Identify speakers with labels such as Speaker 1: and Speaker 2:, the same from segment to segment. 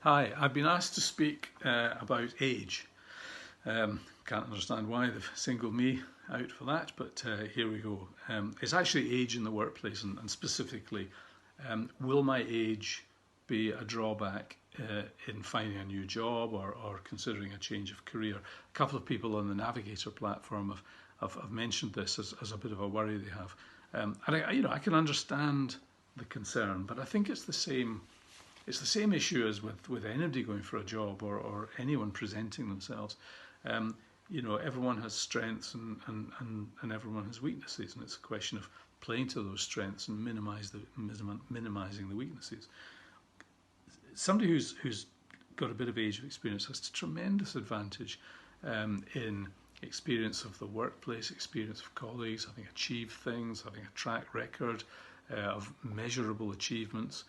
Speaker 1: Hi, I've been asked to speak about age. Can't understand why they've singled me out for that, but here we go. It's actually age in the workplace, and specifically, will my age be a drawback in finding a new job or considering a change of career? A couple of people on the Navigator platform have mentioned this as a bit of a worry they have. I can understand the concern, but I think it's the same issue as with anybody going for a job or anyone presenting themselves. Everyone has strengths and everyone has weaknesses, and it's a question of playing to those strengths and minimising the weaknesses. Somebody who's got a bit of age of experience has a tremendous advantage in experience of the workplace, experience of colleagues, having achieved things, having a track record of measurable achievements.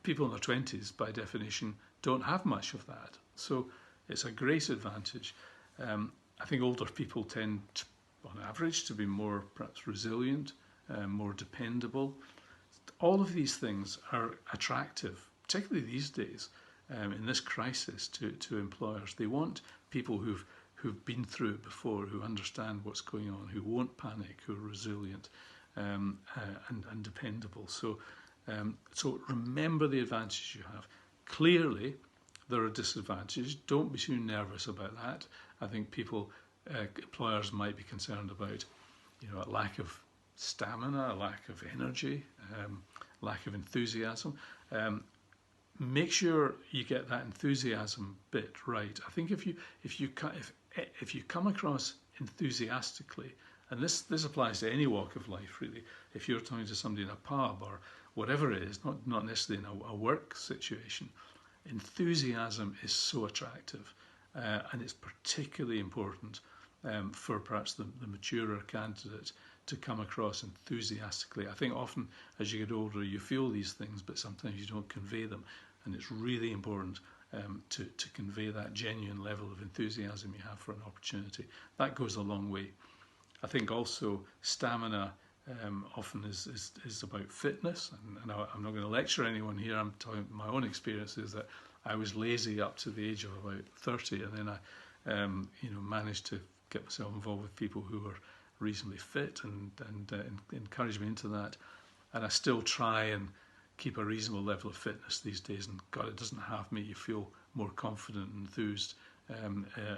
Speaker 1: People in their 20s, by definition, don't have much of that. So it's a great advantage. I think older people tend, on average, to be more perhaps resilient, more dependable. All of these things are attractive, particularly these days, in this crisis, to employers. They want people who've been through it before, who understand what's going on, who won't panic, who are resilient and dependable. So remember the advantages you have. Clearly, there are disadvantages. Don't be too nervous about that. I think employers might be concerned about, a lack of stamina, a lack of energy, lack of enthusiasm. Make sure you get that enthusiasm bit right. I think if you come across enthusiastically, and this applies to any walk of life really, if you're talking to somebody in a pub or whatever it is, not necessarily in a work situation, enthusiasm is so attractive, and it's particularly important for perhaps the maturer candidate to come across enthusiastically. I think often as you get older you feel these things, but sometimes you don't convey them, and it's really important to convey that genuine level of enthusiasm you have for an opportunity. That goes a long way. I think also stamina often is about fitness, and I'm not going to lecture anyone here. I'm talking my own experiences that I was lazy up to the age of about 30, and then I managed to get myself involved with people who were reasonably fit and encouraged me into that. And I still try and keep a reasonable level of fitness these days, and God, it doesn't have me. You feel more confident and enthused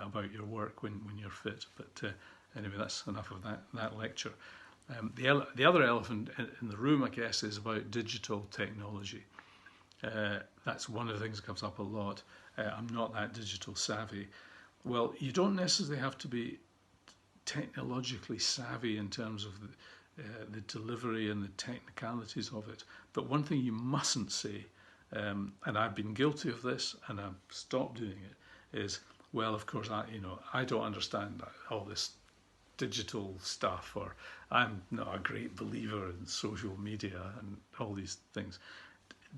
Speaker 1: about your work when you're fit. But anyway, that's enough of that lecture. The other elephant in the room, I guess, is about digital technology. That's one of the things that comes up a lot. I'm not that digital savvy. Well, you don't necessarily have to be technologically savvy in terms of the delivery and the technicalities of it. But one thing you mustn't say, and I've been guilty of this and I've stopped doing it, is, well, of course, I don't understand all this digital stuff, or I'm not a great believer in social media and all these things.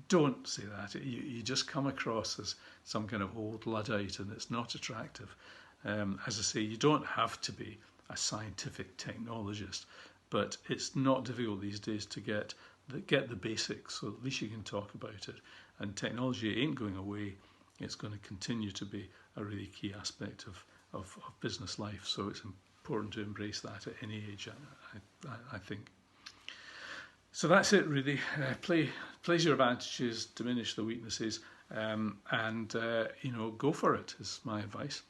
Speaker 1: Don't say that. You just come across as some kind of old Luddite, and it's not attractive. As I say, you don't have to be a scientific technologist, but it's not difficult these days to get the basics, so at least you can talk about it. And technology ain't going away. It's going to continue to be a really key aspect of business life, so it's important to embrace that at any age, I think. So that's it really. Plays your advantages, diminish the weaknesses, and go for it is my advice.